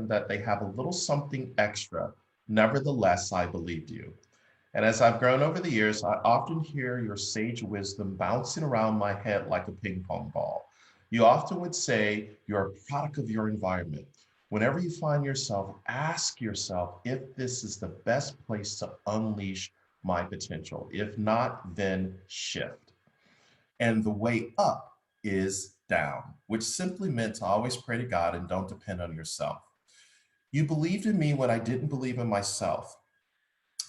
them that they have a little something extra. Nevertheless, I believed you. And as I've grown over the years, I often hear your sage wisdom bouncing around my head like a ping pong ball. You often would say you're a product of your environment. Whenever you find yourself, ask yourself if this is the best place to unleash my potential. If not, then shift. And the way up is down, which simply meant to always pray to God and don't depend on yourself. You believed in me when I didn't believe in myself.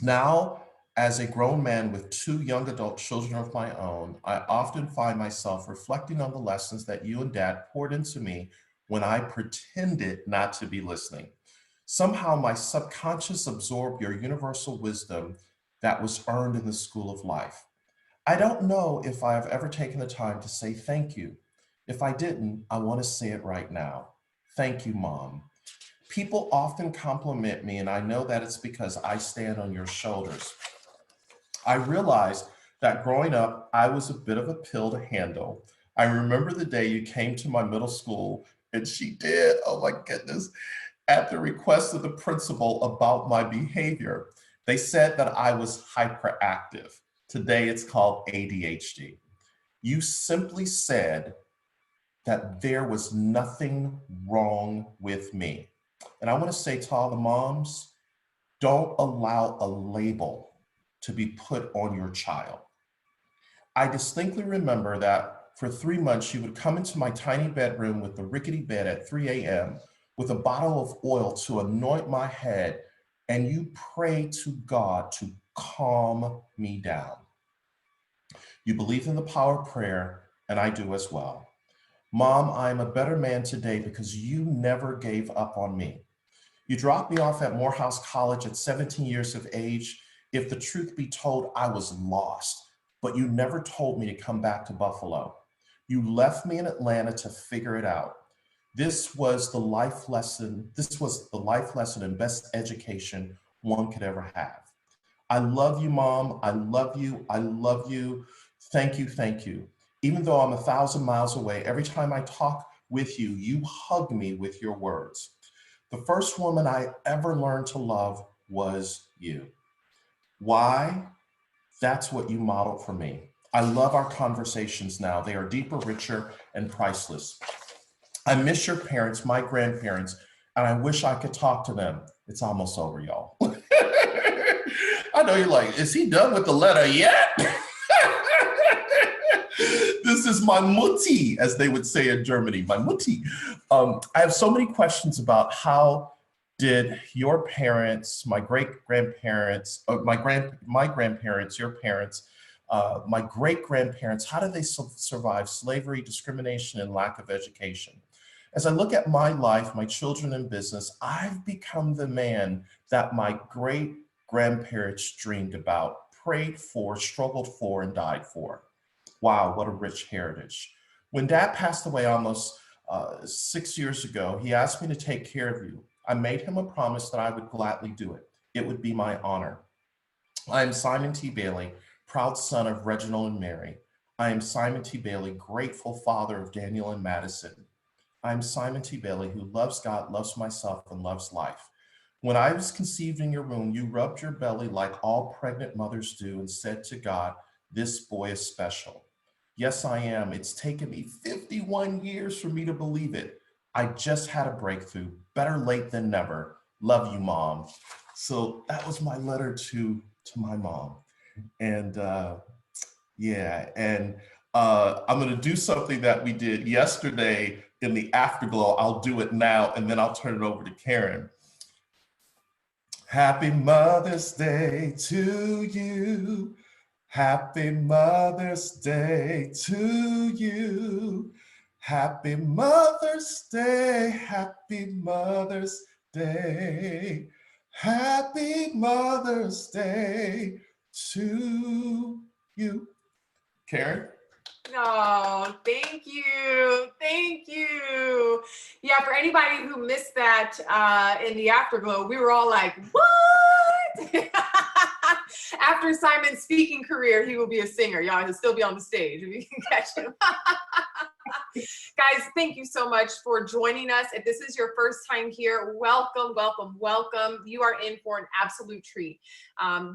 Now, as a grown man with 2 young adult children of my own, I often find myself reflecting on the lessons that you and Dad poured into me when I pretended not to be listening. Somehow my subconscious absorbed your universal wisdom that was earned in the school of life. I don't know if I have ever taken the time to say thank you. If I didn't, I want to say it right now. Thank you, Mom. People often compliment me, and I know that it's because I stand on your shoulders. I realized that growing up, I was a bit of a pill to handle. I remember the day you came to my middle school, and she did, oh my goodness, at the request of the principal about my behavior. They said that I was hyperactive. Today it's called ADHD. You simply said that there was nothing wrong with me. And I want to say to all the moms, don't allow a label to be put on your child. I distinctly remember that for 3 months, she would come into my tiny bedroom with the rickety bed at 3 a.m. with a bottle of oil to anoint my head, and you pray to God to calm me down. You believe in the power of prayer, and I do as well. Mom, I am a better man today because you never gave up on me. You dropped me off at Morehouse College at 17 years of age. If the truth be told, I was lost, but you never told me to come back to Buffalo. You left me in Atlanta to figure it out. This was the life lesson and best education one could ever have. I love you, Mom. I love you. I love you. Thank you. Thank you. Even though I'm 1,000 miles away, every time I talk with you, you hug me with your words. The first woman I ever learned to love was you. Why? That's what you modeled for me. I love our conversations now. They are deeper, richer, and priceless. I miss your parents, my grandparents, and I wish I could talk to them. It's almost over, y'all. I know you're like, is he done with the letter yet? This is my Mutti, as they would say in Germany, my Mutti. I have so many questions about how did your parents, my great-grandparents, my grandparents, your parents, my great-grandparents, how did they survive slavery, discrimination, and lack of education? As I look at my life, my children and business, I've become the man that my great-grandparents dreamed about, prayed for, struggled for, and died for. Wow, what a rich heritage. When Dad passed away almost 6 years ago, he asked me to take care of you. I made him a promise that I would gladly do it. It would be my honor. I am Simon T. Bailey, proud son of Reginald and Mary. I am Simon T. Bailey, grateful father of Daniel and Madison. I am Simon T. Bailey, who loves God, loves myself, and loves life. When I was conceived in your womb, you rubbed your belly like all pregnant mothers do and said to God, this boy is special. Yes, I am. It's taken me 51 years for me to believe it. I just had a breakthrough. Better late than never. Love you, Mom. So that was my letter to my mom. And yeah, and I'm going to do something that we did yesterday in the afterglow. I'll do it now, and then I'll turn it over to Karen. Happy Mother's Day to you. Happy Mother's Day to you. Happy Mother's Day, happy Mother's Day. Happy Mother's Day to you. Karen? Oh, thank you. Thank you. Yeah, for anybody who missed that in the afterglow, we were all like, what? After Simon's speaking career, he will be a singer. Y'all, he'll still be on the stage if you can catch him. Guys, thank you so much for joining us. If this is your first time here, welcome, welcome, welcome. You are in for an absolute treat.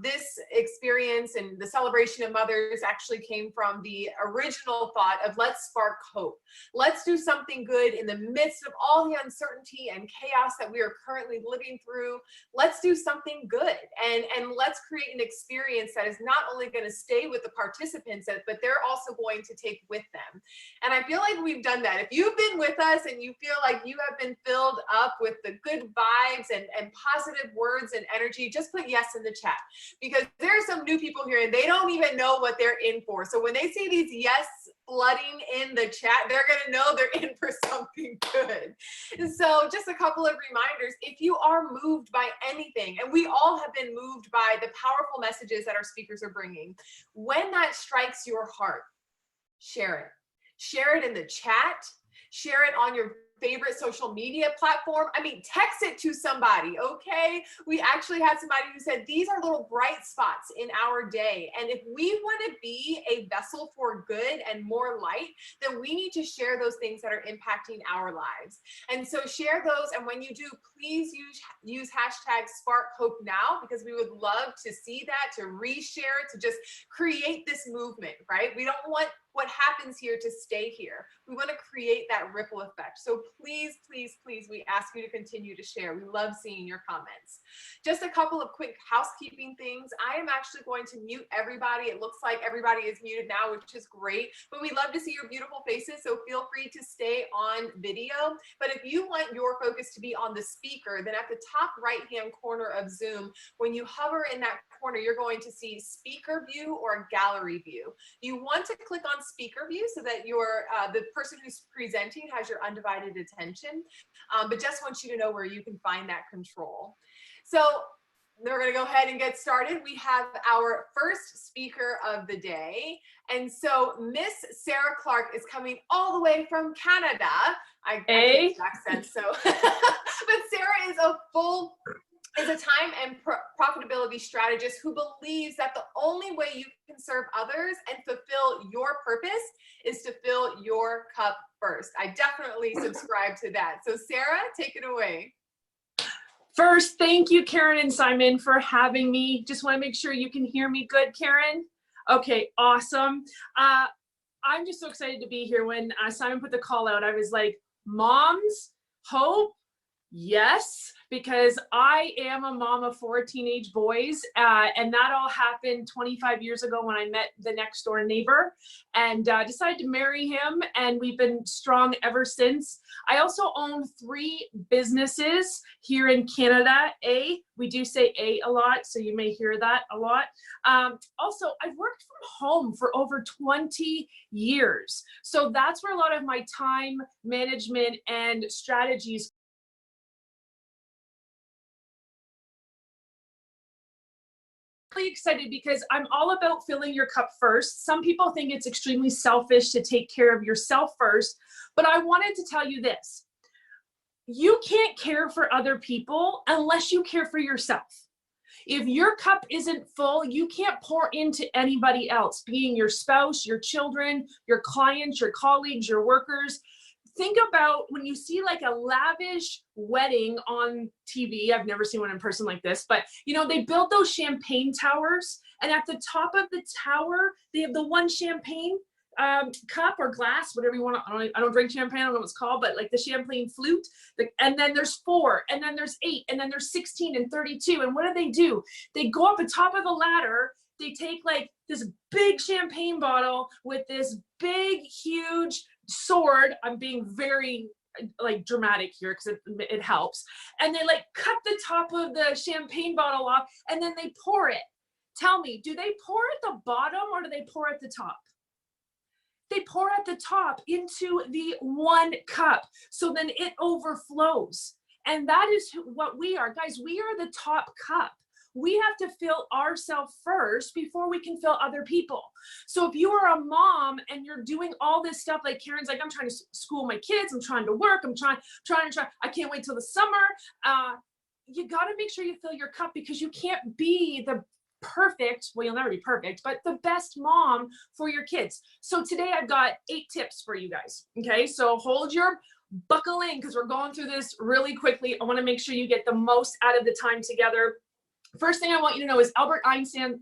This experience and the celebration of mothers actually came from the original thought of let's spark hope. Let's do something good in the midst of all the uncertainty and chaos that we are currently living through. Let's do something good and let's create an experience that is not only going to stay with the participants, but they're also going to take with them. And I feel like we've done that. If you've been with us and you feel like you have been filled up with the good vibes and positive words and energy, just put yes in the chat, because there are some new people here and they don't even know what they're in for. So when they see these yes flooding in the chat, they're going to know they're in for something good. And so just a couple of reminders, if you are moved by anything, and we all have been moved by the powerful messages that our speakers are bringing, when that strikes your heart, share it. Share it in the chat, share it on your favorite social media platform. I mean, text it to somebody, okay? We actually had somebody who said, these are little bright spots in our day. And if we want to be a vessel for good and more light, then we need to share those things that are impacting our lives. And so share those. And when you do, please use hashtag SparkHopeNow, because we would love to see that, to reshare, to just create this movement, right? We don't want what happens here to stay here. We want to create that ripple effect. So please, please, please, we ask you to continue to share. We love seeing your comments. Just a couple of quick housekeeping things. I am actually going to mute everybody. It looks like everybody is muted now, which is great, but we love to see your beautiful faces. So feel free to stay on video. But if you want your focus to be on the speaker, then at the top right-hand corner of Zoom, when you hover in that corner, you're going to see speaker view or gallery view. You want to click on speaker view so that your the person who's presenting has your undivided attention, but just want you to know where you can find that control. So we're going to go ahead and get started. We have our first speaker of the day, and so Miss Sara Clarke is coming all the way from Canada. I can't accent, so but Sara is a time and profitability strategist who believes that the only way you can serve others and fulfill your purpose is to fill your cup first. I definitely subscribe to that. So Sara, take it away. First, thank you, Karen and Simon, for having me. Just want to make sure you can hear me good, Karen. Okay, awesome. I'm just so excited to be here. When Simon put the call out, I was like, moms, hope, yes, because I am a mom of 4 teenage boys, and that all happened 25 years ago when I met the next door neighbor and decided to marry him, and we've been strong ever since. I also own 3 businesses here in Canada. We do say a lot, so you may hear that a lot. Also, I've worked from home for over 20 years, so that's where a lot of my time management and strategies really excited because I'm all about filling your cup first. Some people think it's extremely selfish to take care of yourself first, but I wanted to tell you this. You can't care for other people unless you care for yourself. If your cup isn't full, you can't pour into anybody else, being your spouse, your children, your clients, your colleagues, your workers. Think about when you see like a lavish wedding on TV. I've never seen one in person like this, but you know, they build those champagne towers, and at the top of the tower, they have the one champagne cup or glass, whatever you want to, I don't drink champagne, I don't know what it's called, but like the champagne flute, and then there's 4, and then there's 8, and then there's 16 and 32. And what do? They go up the top of the ladder, they take like this big champagne bottle with this big, huge sword. I'm being very like dramatic here because it helps. And they like cut the top of the champagne bottle off, and then they pour it. Tell me, do they pour at the bottom or do they pour at the top? They pour at the top into the one cup. So then it overflows. And that is what we are. Guys, we are the top cup. We have to fill ourselves first before we can fill other people. So if you are a mom and you're doing all this stuff, like Karen's like, I'm trying to school my kids, I'm trying to work, I'm trying, I can't wait till the summer. You got to make sure you fill your cup, because you can't be the perfect, well, you'll never be perfect, but the best mom for your kids. So today I've got 8 tips for you guys. Okay, so buckle in because we're going through this really quickly. I want to make sure you get the most out of the time together. First thing I want you to know is Albert Einstein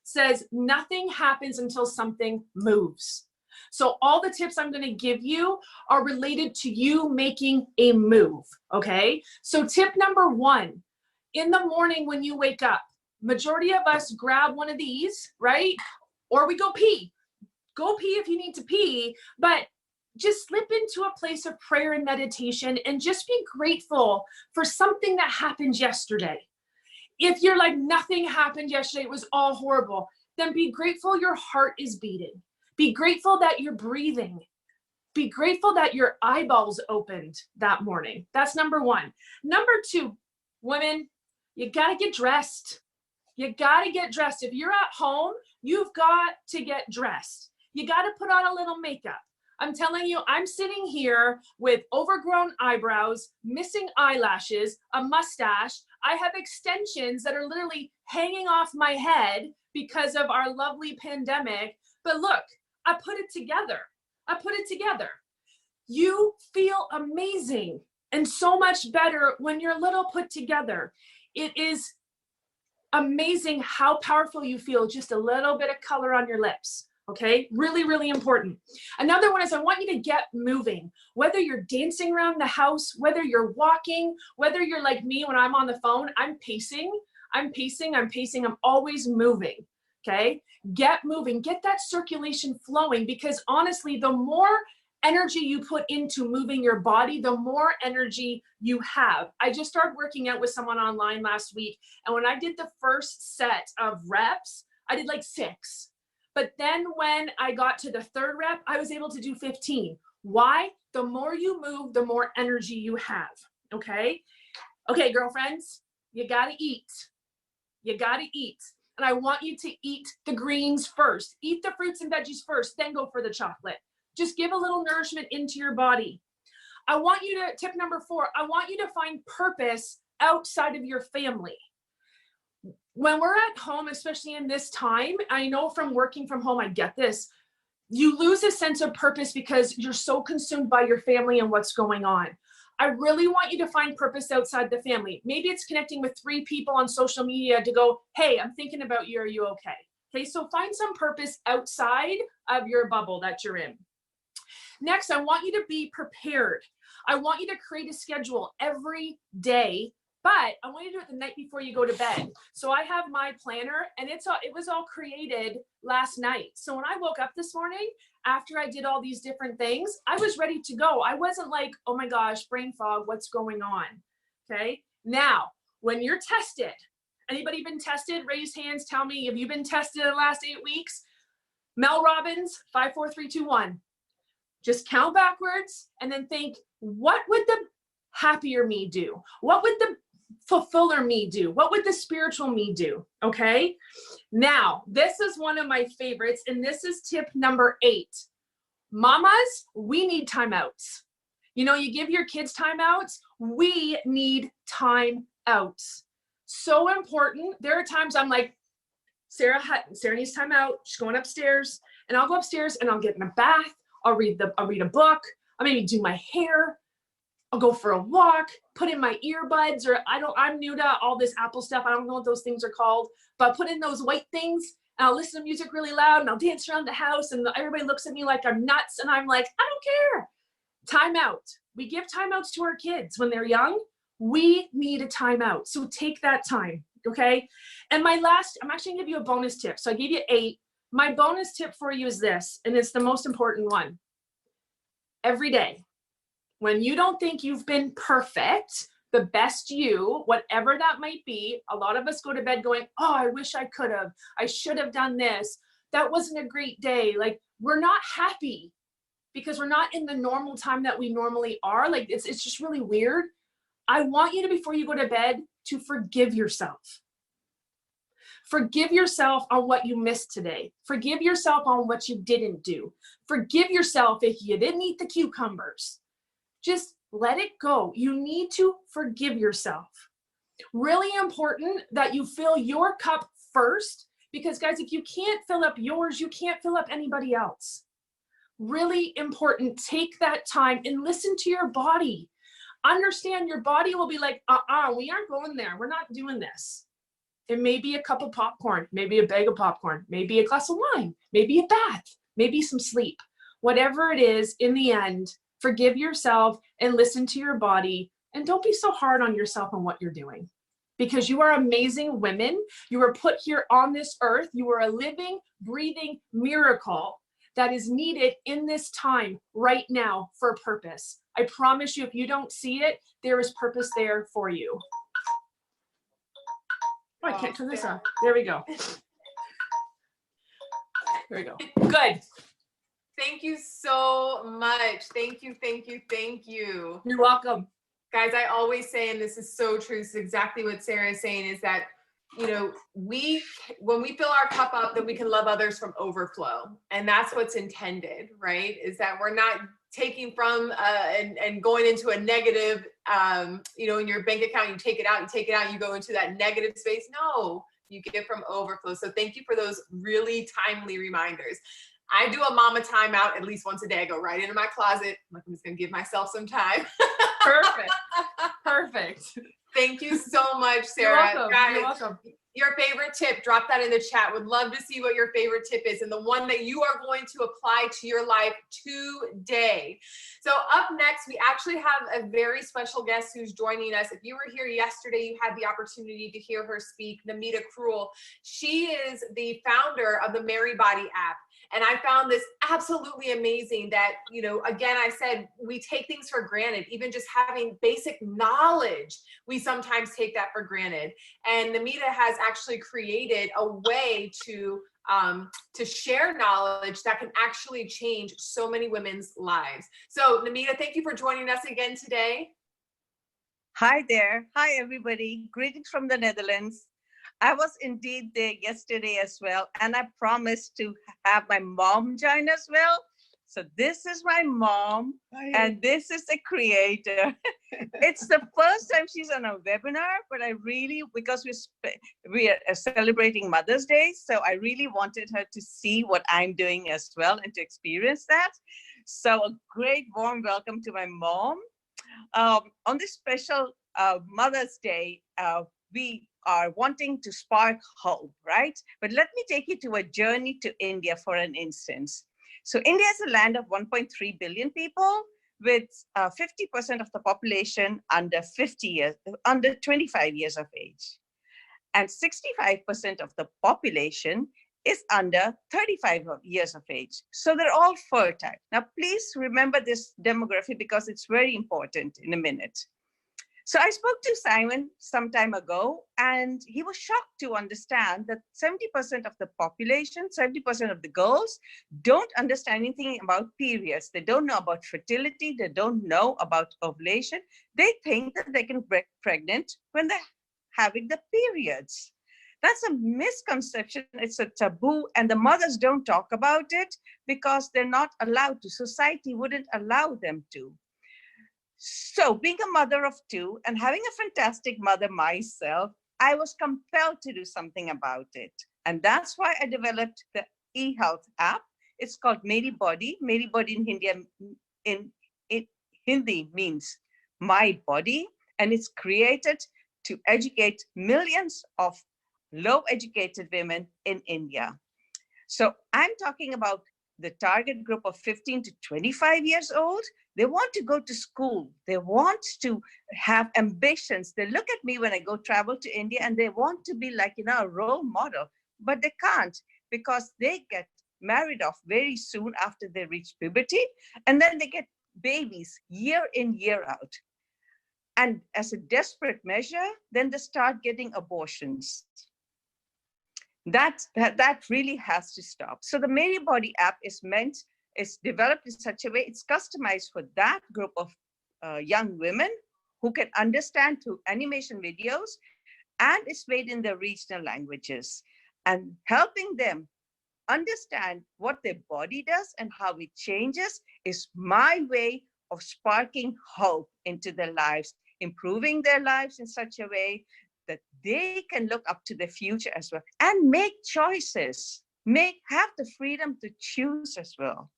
says nothing happens until something moves. So all the tips I'm going to give you are related to you making a move. Okay, so tip number 1, in the morning when you wake up, majority of us grab one of these, right? Or we go pee. Go pee if you need to pee, but just slip into a place of prayer and meditation and just be grateful for something that happened yesterday. If you're like, nothing happened yesterday, it was all horrible, then be grateful your heart is beating. Be grateful that you're breathing. Be grateful that your eyeballs opened that morning. That's number 1. Number 2, women, you gotta get dressed. You gotta get dressed. If you're at home, you've got to get dressed. You gotta put on a little makeup. I'm telling you, I'm sitting here with overgrown eyebrows, missing eyelashes, a mustache. I have extensions that are literally hanging off my head because of our lovely pandemic. But look, I put it together. I put it together. You feel amazing and so much better when you're a little put together. It is amazing how powerful you feel, just a little bit of color on your lips. Okay, really, really important. Another one is I want you to get moving. Whether you're dancing around the house, whether you're walking, whether you're like me when I'm on the phone, I'm pacing, I'm always moving. Okay, get moving, get that circulation flowing, because honestly, the more energy you put into moving your body, the more energy you have. I just started working out with someone online last week, and when I did the first set of reps, I did like 6. But then when I got to the 3rd rep, I was able to do 15. Why? The more you move, the more energy you have. Okay? Okay, girlfriends, you gotta eat. You gotta eat. And I want you to eat the greens first. Eat the fruits and veggies first, then go for the chocolate. Just give a little nourishment into your body. I want you to, tip number 4, I want you to find purpose outside of your family. When we're at home, especially in this time, I know from working from home, I get this. You lose a sense of purpose because you're so consumed by your family and what's going on. I really want you to find purpose outside the family. Maybe it's connecting with 3 people on social media to go, hey, I'm thinking about you. Are you okay? Okay, so find some purpose outside of your bubble that you're in. Next, I want you to be prepared. I want you to create a schedule every day, but I want you to do it the night before you go to bed. So I have my planner, and it was all created last night. So when I woke up this morning, after I did all these different things, I was ready to go. I wasn't like, oh my gosh, brain fog, what's going on? Okay. Now, when you're tested, anybody been tested? Raise hands. Tell me, have you been tested in the last 8 weeks? Mel Robbins, 5, 4, 3, 2, 1. Just count backwards and then think, what would the happier me do? What would the fulfiller me do? What would the spiritual me do? Okay. Now, this is one of my favorites, and this is tip number 8. Mamas, we need timeouts. You know, you give your kids timeouts. We need timeouts. So important. There are times I'm like, Sarah needs timeout. She's going upstairs, and I'll go upstairs and I'll get in a bath. I'll read a book. I'll maybe do my hair. I'll go for a walk, put in my earbuds, or I'm new to all this Apple stuff. I don't know what those things are called, but I'll put in those white things and I'll listen to music really loud and I'll dance around the house, and everybody looks at me like I'm nuts. And I'm like, I don't care. Timeout. We give timeouts to our kids when they're young. We need a timeout. So take that time. Okay. And I'm actually gonna give you a bonus tip. So I gave you 8. My bonus tip for you is this, and it's the most important one. Every day, when you don't think you've been perfect, the best you, whatever that might be, a lot of us go to bed going, oh, I wish I could have. I should have done this. That wasn't a great day. Like, we're not happy because we're not in the normal time that we normally are. Like, it's just really weird. I want you to, before you go to bed, to forgive yourself. Forgive yourself on what you missed today. Forgive yourself on what you didn't do. Forgive yourself if you didn't eat the cucumbers. Just let it go. You need to forgive yourself. Really important that you fill your cup first, because guys, if you can't fill up yours, you can't fill up anybody else. Really important. Take that time and listen to your body. Understand your body will be like, we aren't going there. We're not doing this. It may be a cup of popcorn, maybe a bag of popcorn, maybe a glass of wine, maybe a bath, maybe some sleep. Whatever it is, in the end, forgive yourself and listen to your body, and don't be so hard on yourself and what you're doing, because you are amazing women. You were put here on this earth. You are a living, breathing miracle that is needed in this time right now for a purpose. I promise you, if you don't see it, there is purpose there for you. Oh, I can't turn this on. There we go. There we go. Good. Thank you so much. Thank you, thank you, thank you. You're welcome. Guys, I always say, and this is so true, this is exactly what Sara is saying, is that, you know, when we fill our cup up, then we can love others from overflow. And that's what's intended, right? Is that we're not taking from and going into a negative, you know, in your bank account, you take it out, you go into that negative space. No, you get from overflow. So thank you for those really timely reminders. I do a mama timeout at least once a day. I go right into my closet. I'm just going to give myself some time. Perfect. Perfect. Thank you so much, Sara. You're welcome. Guys, You're welcome. Your favorite tip, drop that in the chat. Would love to see what your favorite tip is and the one that you are going to apply to your life today. So up next, we actually have a very special guest who's joining us. If you were here yesterday, you had the opportunity to hear her speak, Namita Krul. She is the founder of the Merry Body app. And I found this absolutely amazing that, you know, again, I said, we take things for granted, even just having basic knowledge. We sometimes take that for granted. And Namita has actually created a way to share knowledge that can actually change so many women's lives. So Namita, thank you for joining us again today. Hi there. Hi, everybody. Greetings from the Netherlands. I was indeed there yesterday as well, and I promised to have my mom join as well. So this is my mom, and this is the creator. It's the first time she's on a webinar, but I really, because we are celebrating Mother's Day, so I really wanted her to see what I'm doing as well and to experience that. So a great warm welcome to my mom. On this special Mother's Day, we are wanting to spark hope, right? But let me take you to a journey to India for an instance. So India is a land of 1.3 billion people with 50% of the population under 25 years of age. And 65% of the population is under 35 years of age. So they're all fertile. Now, please remember this demographic because it's very important in a minute. So I spoke to Simon some time ago, and he was shocked to understand that 70% of the population, 70% of the girls don't understand anything about periods. They don't know about fertility. They don't know about ovulation. They think that they can get pregnant when they're having the periods. That's a misconception. It's a taboo, and the mothers don't talk about it because they're not allowed to. Society wouldn't allow them to. So being a mother of two and having a fantastic mother myself, I was compelled to do something about it. And that's why I developed the 𝐬𝐃𝐄 app. It's called Meri Body. Meri Body in Hindi means my body. And it's created to educate millions of low-educated women in India. So I'm talking about the target group of 15 to 25 years old. They want to go to school. They want to have ambitions. They look at me when I go travel to India and they want to be like, a role model, but they can't because they get married off very soon after they reach puberty. And then they get babies year in, year out. And as a desperate measure, then they start getting abortions. That really has to stop. So the Meri Body app is developed in such a way, it's customized for that group of young women who can understand through animation videos, and it's made in the regional languages. And helping them understand what their body does and how it changes is my way of sparking hope into their lives, improving their lives in such a way that they can look up to the future as well and make choices, have the freedom to choose as well.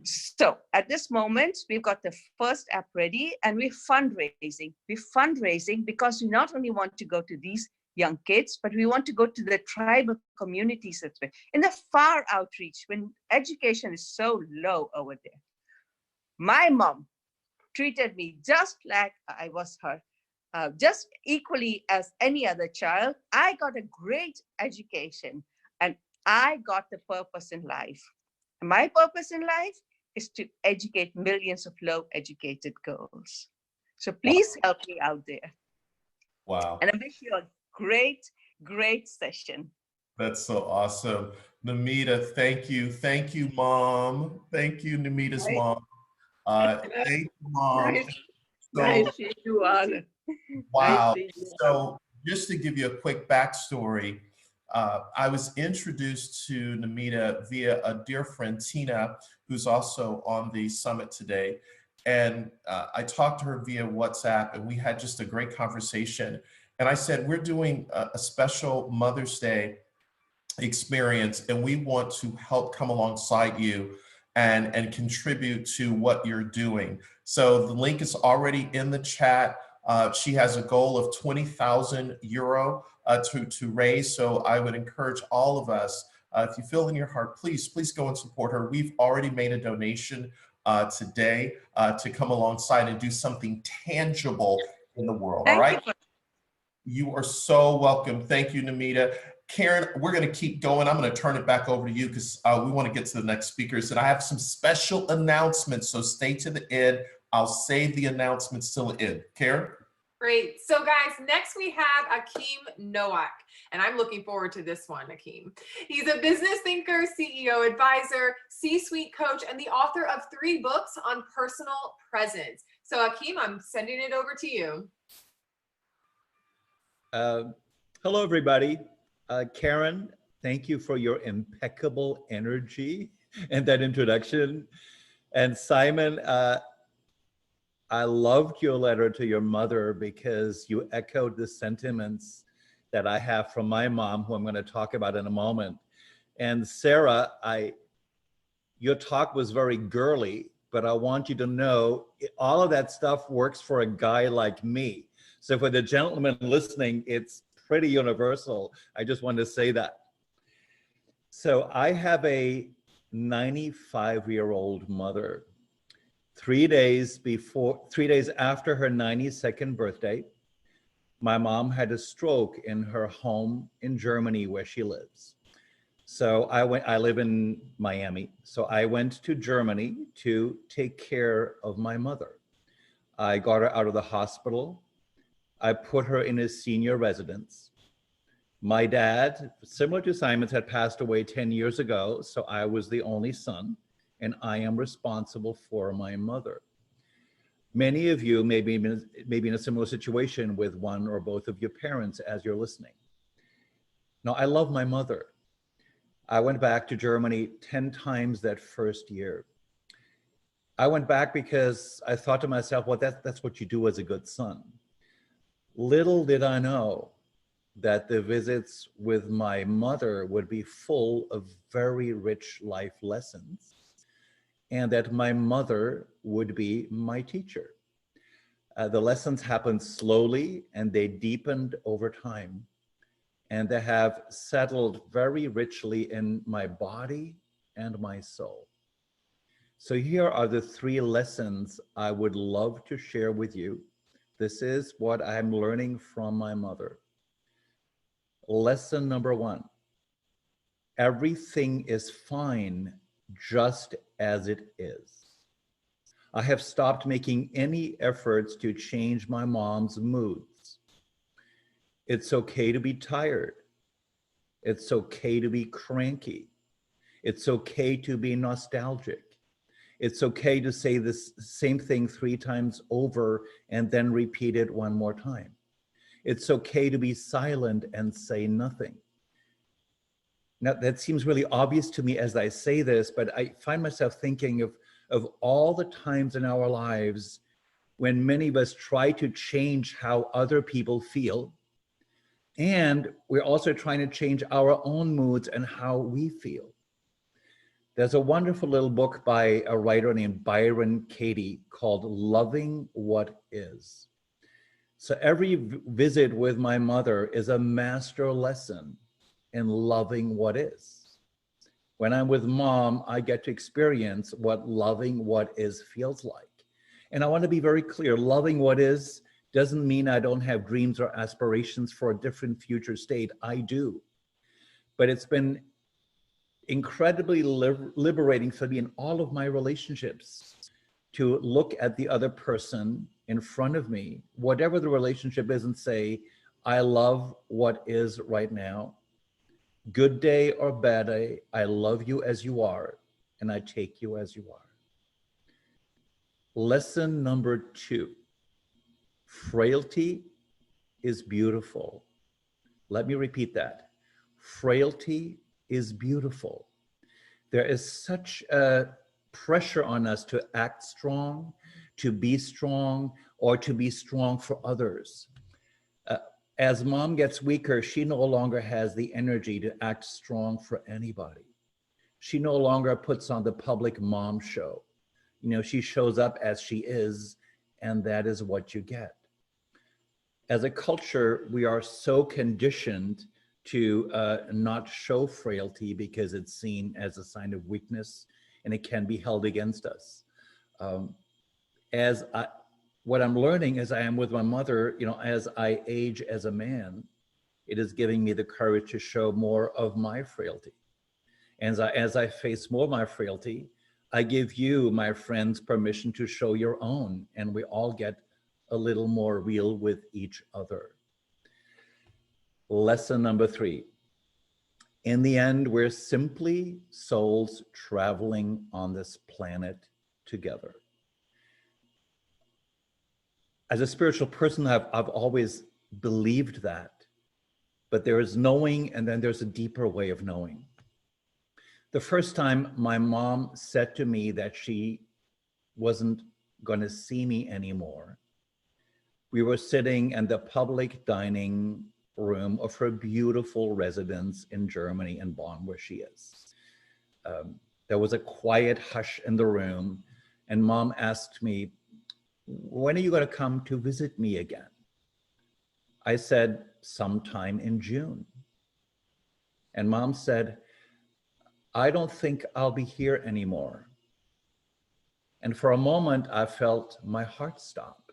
So at this moment, we've got the first app ready and we're fundraising. We're fundraising because we not only want to go to these young kids, but we want to go to the tribal communities as well. In the far outreach, when education is so low over there. My mom treated me just like I was her, just equally as any other child. I got a great education and I got the purpose in life. My purpose in life is to educate millions of low educated girls. So please help me out there. Wow. And I wish you a great, great session. That's so awesome. Namita, thank you. Thank you, Mom. Thank you, Namita's mom. Thank you, Mom. Nice to you all. Wow. So just to give you a quick backstory, I was introduced to Namita via a dear friend, Tina, who's also on the summit today. And I talked to her via WhatsApp and we had just a great conversation. And I said, we're doing a special Mother's Day experience and we want to help come alongside you and contribute to what you're doing. So the link is already in the chat. She has a goal of 20,000 euro to raise. So I would encourage all of us, if you feel in your heart, please go and support her. We've already made a donation today to come alongside and do something tangible in the world. All right. You are so welcome. Thank you, Namita. Karen, we're going to keep going. I'm going to turn it back over to you because we want to get to the next speakers. And I have some special announcements, so stay to the end. I'll save the announcements till the end. Karen? Great. So guys, next we have Achim Nowak, and I'm looking forward to this one, Achim. He's a business thinker, CEO advisor, C-suite coach, and the author of 3 books on personal presence. So Achim, I'm sending it over to you. Hello, everybody. Karen, thank you for your impeccable energy and that introduction. And Simon, I loved your letter to your mother because you echoed the sentiments that I have from my mom, who I'm going to talk about in a moment. And Sara, your talk was very girly, but I want you to know all of that stuff works for a guy like me. So for the gentleman listening, it's pretty universal. I just wanted to say that. So I have a 95-year-old mother. 3 days after her 92nd birthday, my mom had a stroke in her home in Germany where she lives. So I live in Miami. So I went to Germany to take care of my mother. I got her out of the hospital. I put her in a senior residence. My dad, similar to Simon's, had passed away 10 years ago. So I was the only son. And I am responsible for my mother. Many of you may be in a similar situation with one or both of your parents as you're listening. Now, I love my mother. I went back to Germany 10 times that first year. I went back because I thought to myself, well, that's what you do as a good son. Little did I know that the visits with my mother would be full of very rich life lessons, and that my mother would be my teacher. The lessons happened slowly and they deepened over time, and they have settled very richly in my body and my soul. So here are the 3 lessons I would love to share with you. This is what I'm learning from my mother. Lesson number 1, everything is fine just as it is. I have stopped making any efforts to change my mom's moods. It's okay to be tired. It's okay to be cranky. It's okay to be nostalgic. It's okay to say the same thing 3 times over and then repeat it 1 more time. It's okay to be silent and say nothing. Now, that seems really obvious to me as I say this, but I find myself thinking of all the times in our lives when many of us try to change how other people feel, And we're also trying to change our own moods and how we feel. There's a wonderful little book by a writer named 𝐕𝐈𝐃𝐄𝐑 called Loving What Is. So every visit with my mother is a master lesson in loving what is. When I'm with mom, I get to experience what loving what is feels like. And I want to be very clear, loving what is doesn't mean I don't have dreams or aspirations for a different future state. I do. But it's been incredibly liberating for me in all of my relationships to look at the other person in front of me, whatever the relationship is, and say, I love what is right now. Good day or bad day, I love you as you are, and I take you as you are. Lesson number 2, frailty is beautiful. Let me repeat that. Frailty is beautiful. There is such a pressure on us to act strong, to be strong, or to be strong for others. As mom gets weaker, she no longer has the energy to act strong for anybody. She no longer puts on the public mom show. You know, she shows up as she is, and that is what you get. As a culture, we are so conditioned to not show frailty because it's seen as a sign of weakness and it can be held against us. What I'm learning as I am with my mother, you know, as I age as a man, it is giving me the courage to show more of my frailty. And as I face more of my frailty, I give you, my friends, permission to show your own, and we all get a little more real with each other. Lesson number 3. In the end, we're simply souls traveling on this planet together. As a spiritual person, I've always believed that, but there is knowing, and then there's a deeper way of knowing. The first time my mom said to me that she wasn't going to see me anymore, we were sitting in the public dining room of her beautiful residence in Germany, in Bonn, where she is. There was a quiet hush in the room, and mom asked me, when are you going to come to visit me again? I said, sometime in June. And mom said, I don't think I'll be here anymore. And for a moment, I felt my heart stop.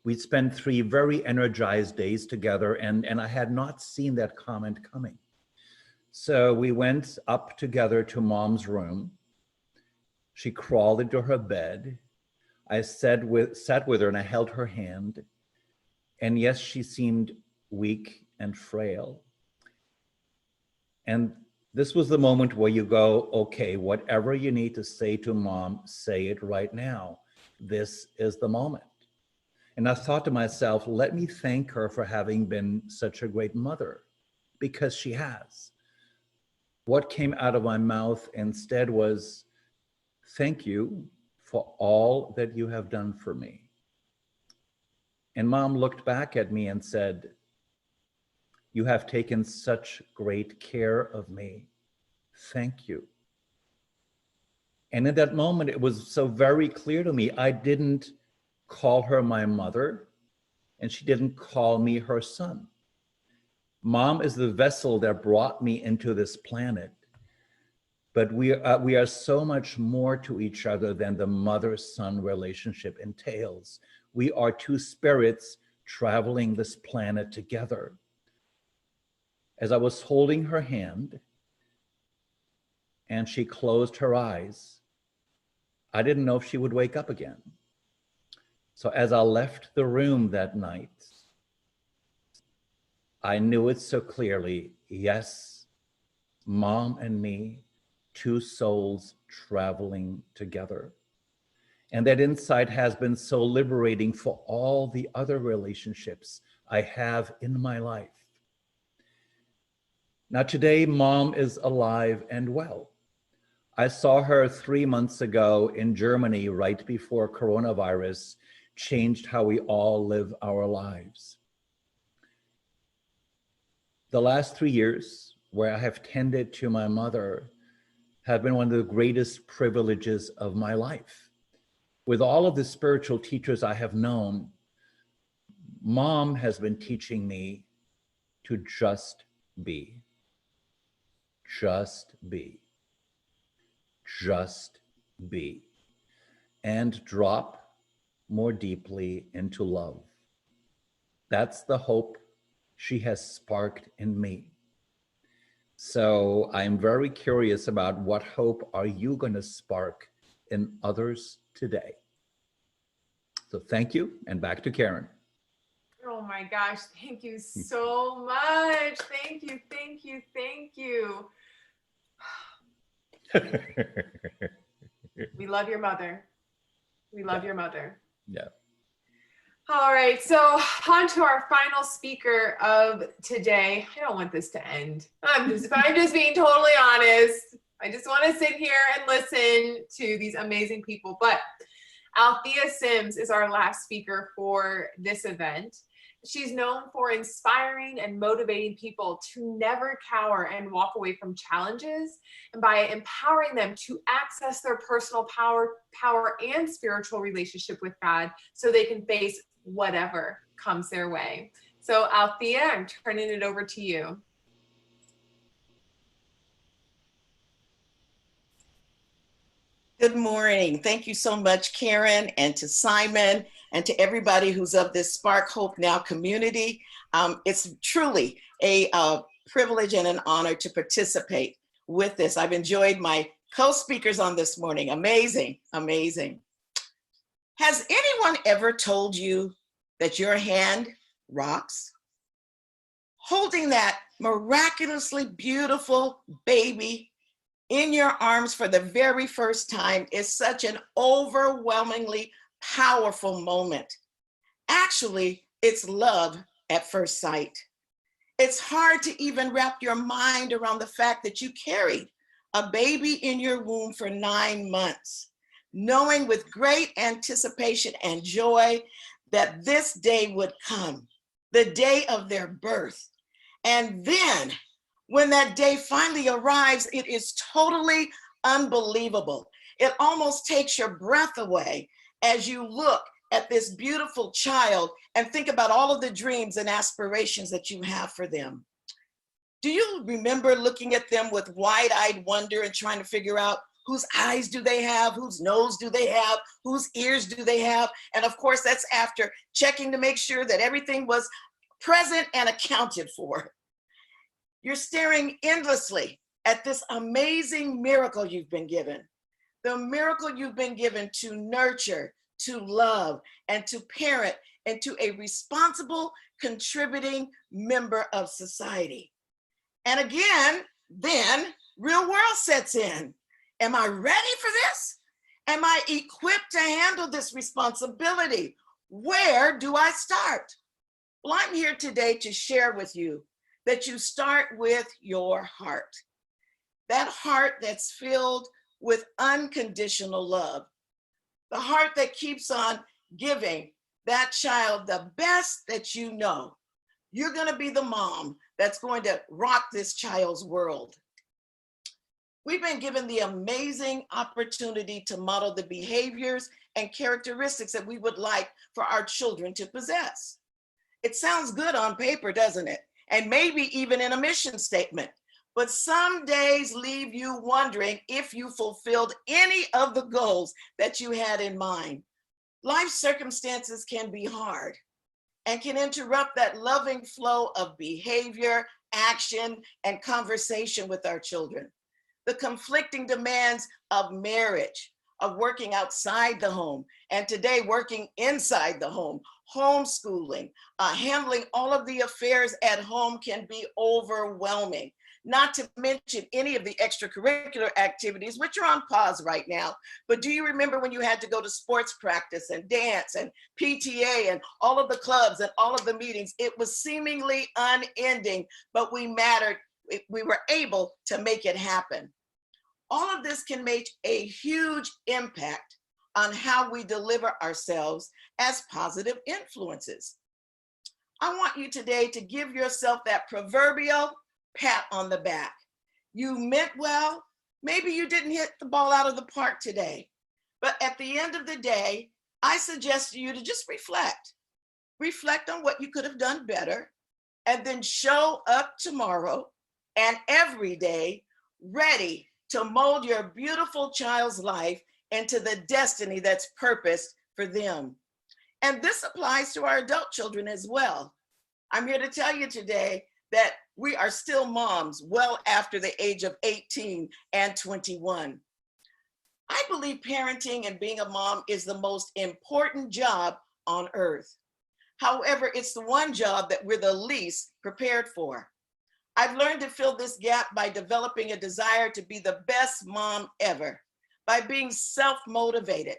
We'd spent 3 very energized days together, and I had not seen that comment coming. So we went up together to mom's room. She crawled into her bed. I sat with her and I held her hand. And yes, she seemed weak and frail. And this was the moment where you go, okay, whatever you need to say to mom, say it right now. This is the moment. And I thought to myself, let me thank her for having been such a great mother, because she has. What came out of my mouth instead was, thank you for all that you have done for me. And mom looked back at me and said, you have taken such great care of me. Thank you. And in that moment, it was so very clear to me, I didn't call her my mother, and she didn't call me her son. Mom is the vessel that brought me into this planet. But we are so much more to each other than the mother-son relationship entails. We are 2 spirits traveling this planet together. As I was holding her hand and she closed her eyes, I didn't know if she would wake up again. So as I left the room that night, I knew it so clearly. Yes, mom and me, 2 souls traveling together. And that insight has been so liberating for all the other relationships I have in my life. Now today, mom is alive and well. I saw her 3 months ago in Germany, right before coronavirus changed how we all live our lives. The last 3 years where I have tended to my mother have been one of the greatest privileges of my life. With all of the spiritual teachers I have known, Mom has been teaching me to just be. Just be. Just be. And drop more deeply into love. That's the hope she has sparked in me. So I'm very curious about what hope are you going to spark in others today? So thank you, and back to Karen. Oh my gosh, thank you so much. Thank you, thank you, thank you. We love your mother. We love your mother. Yeah. All right, so on to our final speaker of today. I don't want this to end. I'm just being totally honest. I just want to sit here and listen to these amazing people. But Althea Sims is our last speaker for this event. She's known for inspiring and motivating people to never cower and walk away from challenges, and by empowering them to access their personal power and spiritual relationship with God so they can face whatever comes their way. So Althea, I'm turning it over to you. Good morning. Thank you so much, Karen, and to Simon, and to everybody who's of this Spark Hope Now community. It's truly a privilege and an honor to participate with this. I've enjoyed my co-speakers on this morning. Amazing, amazing. Has anyone ever told you that your hand rocks? Holding that miraculously beautiful baby in your arms for the very first time is such an overwhelmingly powerful moment. Actually, it's love at first sight. It's hard to even wrap your mind around the fact that you carried a baby in your womb for 9 months, knowing with great anticipation and joy that this day would come, the day of their birth. And then when that day finally arrives, it is totally unbelievable. It almost takes your breath away as you look at this beautiful child and think about all of the dreams and aspirations that you have for them. Do you remember looking at them with wide-eyed wonder and trying to figure out whose eyes do they have, whose nose do they have, whose ears do they have? And of course, that's after checking to make sure that everything was present and accounted for. You're staring endlessly at this amazing miracle you've been given. The miracle you've been given to nurture, to love, and to parent into a responsible, contributing member of society. And again, then real world sets in. Am I ready for this? Am I equipped to handle this responsibility? Where do I start? Well, I'm here today to share with you that you start with your heart. That heart that's filled with unconditional love. The heart that keeps on giving that child the best that you know. You're gonna be the mom that's going to rock this child's world. We've been given the amazing opportunity to model the behaviors and characteristics that we would like for our children to possess. It sounds good on paper, doesn't it? And maybe even in a mission statement. But some days leave you wondering if you fulfilled any of the goals that you had in mind. Life circumstances can be hard and can interrupt that loving flow of behavior, action, and conversation with our children. The conflicting demands of marriage, of working outside the home, and today working inside the home, homeschooling, handling all of the affairs at home can be overwhelming. Not to mention any of the extracurricular activities, which are on pause right now. But do you remember when you had to go to sports practice and dance and PTA and all of the clubs and all of the meetings? It was seemingly unending, but we were able to make it happen. All of this can make a huge impact on how we deliver ourselves as positive influences. I want you today to give yourself that proverbial pat on the back. You meant well. Maybe you didn't hit the ball out of the park today, but at the end of the day, I suggest you to just reflect. Reflect on what you could have done better, and then show up tomorrow and every day ready to mold your beautiful child's life into the destiny that's purposed for them. And this applies to our adult children as well. I'm here to tell you today that we are still moms well after the age of 18 and 21. I believe parenting and being a mom is the most important job on earth. However, it's the one job that we're the least prepared for. I've learned to fill this gap by developing a desire to be the best mom ever, by being self-motivated.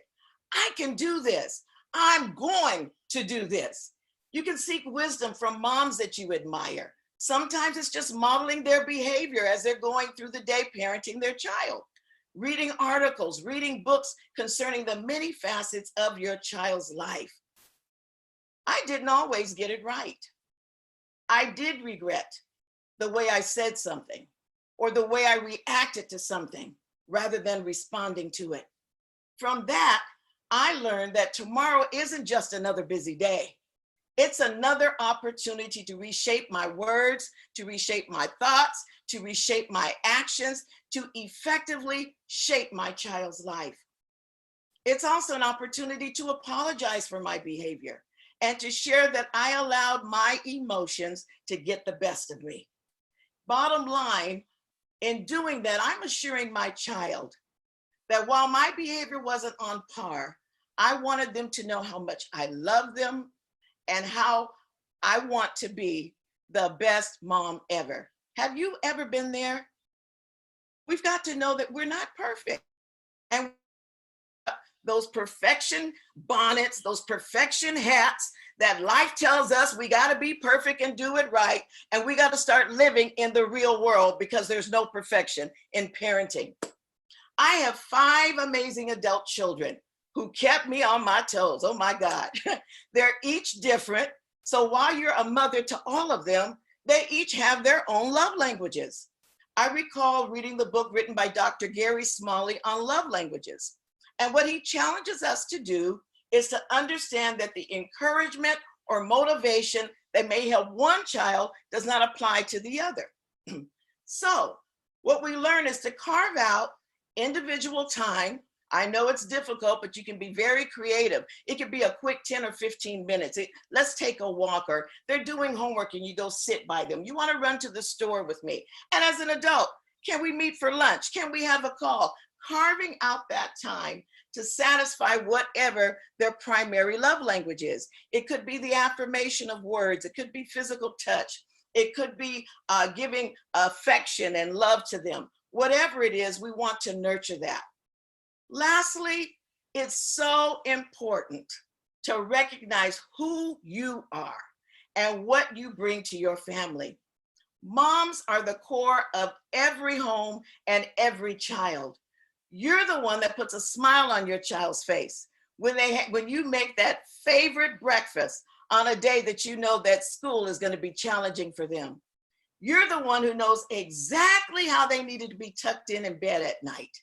I can do this. I'm going to do this. You can seek wisdom from moms that you admire. Sometimes it's just modeling their behavior as they're going through the day parenting their child, reading articles, reading books concerning the many facets of your child's life. I didn't always get it right. I did regret the way I said something or the way I reacted to something rather than responding to it. From that, I learned that tomorrow isn't just another busy day. It's another opportunity to reshape my words, to reshape my thoughts, to reshape my actions, to effectively shape my child's life. It's also an opportunity to apologize for my behavior and to share that I allowed my emotions to get the best of me. Bottom line, in doing that, I'm assuring my child that while my behavior wasn't on par, I wanted them to know how much I love them and how I want to be the best mom ever. Have you ever been there? We've got to know that we're not perfect. And those perfection bonnets, those perfection hats that life tells us we got to be perfect and do it right. And we got to start living in the real world because there's no perfection in parenting. I have 5 amazing adult children who kept me on my toes. Oh my God. They're each different. So while you're a mother to all of them, they each have their own love languages. I recall reading the book written by Dr. Gary Smalley on love languages. And what he challenges us to do is to understand that the encouragement or motivation that may help one child does not apply to the other. So what we learn is to carve out individual time. I know it's difficult, but you can be very creative. It could be a quick 10 or 15 minutes. Let's take a walk, or they're doing homework and you go sit by them. You want to run to the store with me. And as an adult, can we meet for lunch? Can we have a call? Carving out that time to satisfy whatever their primary love language is. It could be the affirmation of words. It could be physical touch. It could be giving affection and love to them. Whatever it is, we want to nurture that. Lastly, it's so important to recognize who you are and what you bring to your family. Moms are the core of every home and every child. You're the one that puts a smile on your child's face when you make that favorite breakfast on a day that you know that school is going to be challenging for them. You're the one who knows exactly how they needed to be tucked in bed at night.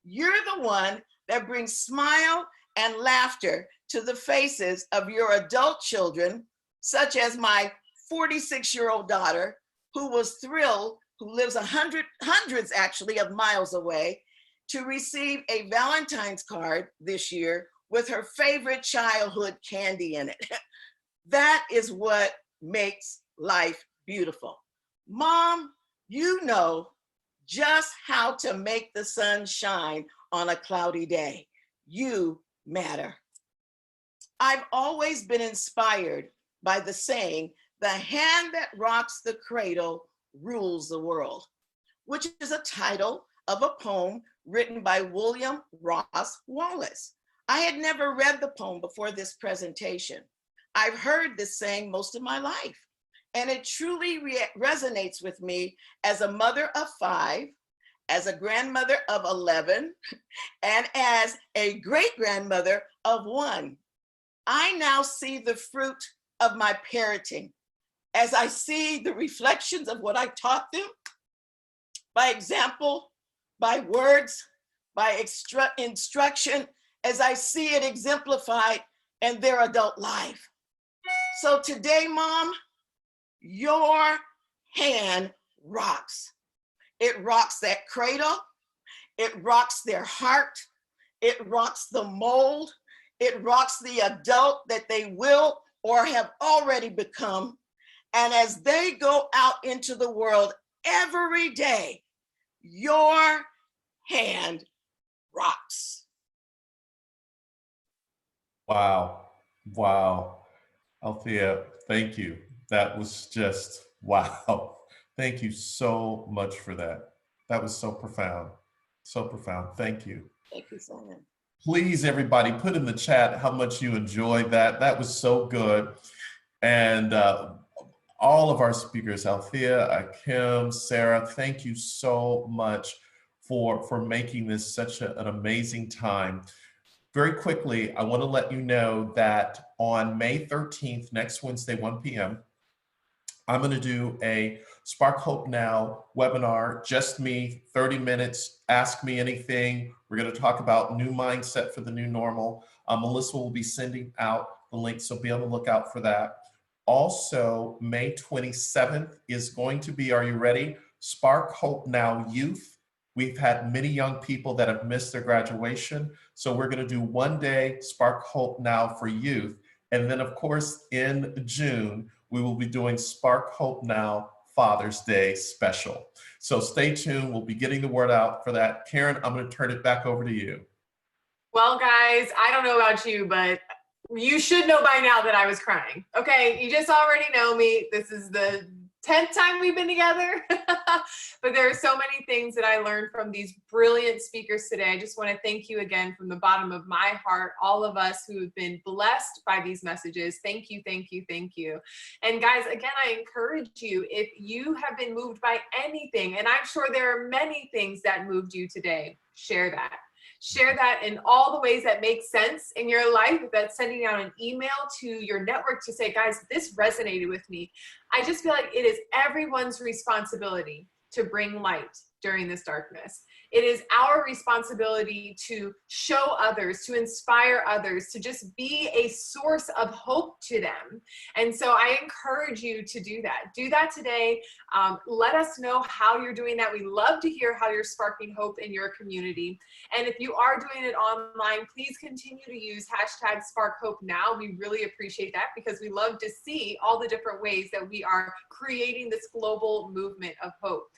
You're the one that brings smile and laughter to the faces of your adult children, such as my 46-year-old daughter, who was thrilled, who lives hundreds actually of miles away, to receive a Valentine's card this year with her favorite childhood candy in it. That is what makes life beautiful. Mom, you know just how to make the sun shine on a cloudy day. You matter. I've always been inspired by the saying, "The hand that rocks the cradle rules the world," which is a title of a poem written by William Ross Wallace. I had never read the poem before this presentation. I've heard this saying most of my life, and it truly resonates with me as a mother of 5, as a grandmother of 11, and as a great-grandmother of 1. I now see the fruit of my parenting, as I see the reflections of what I taught them, by example, by words, by instruction, as I see it exemplified in their adult life. So today, Mom, your hand rocks. It rocks that cradle. It rocks their heart. It rocks the mold. It rocks the adult that they will or have already become. And as they go out into the world every day, your hand rocks. Wow. Wow. Althea, thank you. That was just wow. Thank you so much for that. That was so profound. So profound. Thank you. Thank you, Simon. Please, everybody, put in the chat how much you enjoyed that. That was so good. And all of our speakers, Althea, Achim, Sara, thank you so much for making this such an amazing time. Very quickly, I want to let you know that on May 13th, next Wednesday, 1 p.m., I'm going to do a Spark Hope Now webinar, just me, 30 minutes, ask me anything. We're going to talk about new mindset for the new normal. Melissa will be sending out the link, so be on the lookout for that. Also, May 27th is going to be, are you ready? Spark Hope Now Youth. We've had many young people that have missed their graduation. So we're going to do one day Spark Hope Now for youth. And then, of course, in June, we will be doing Spark Hope Now Father's Day special. So stay tuned. We'll be getting the word out for that. Karen, I'm going to turn it back over to you. Well, guys, I don't know about you, but you should know by now that I was crying. Okay, you just already know me. This is the 10th time we've been together. But there are so many things that I learned from these brilliant speakers today. I just want to thank you again from the bottom of my heart, all of us who have been blessed by these messages. Thank you, thank you, thank you. And guys, again, I encourage you, if you have been moved by anything, and I'm sure there are many things that moved you today, share that. Share that in all the ways that make sense in your life. If that's sending out an email to your network to say, guys, this resonated with me. I just feel like it is everyone's responsibility to bring light during this darkness. It is our responsibility to show others, to inspire others, to just be a source of hope to them. And so I encourage you to do that. Do that today. Let us know how you're doing that. We love to hear how you're sparking hope in your community. And if you are doing it online, please continue to use hashtag SparkHopeNow. We really appreciate that because we love to see all the different ways that we are creating this global movement of hope.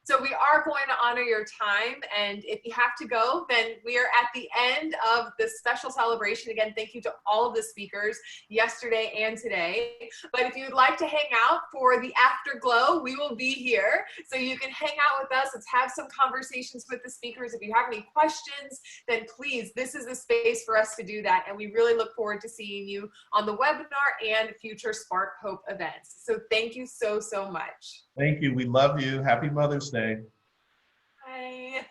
So we are going to honor your time, and if you have to go, then we are at the end of the special celebration. Again, thank you to all of the speakers yesterday and today. But if you would like to hang out for the afterglow, we will be here. So you can hang out with us. Let's have some conversations with the speakers. If you have any questions, then please, this is the space for us to do that. And we really look forward to seeing you on the webinar and future Spark Hope events. So thank you so, so much. Thank you. We love you. Happy Mother's Day. Bye.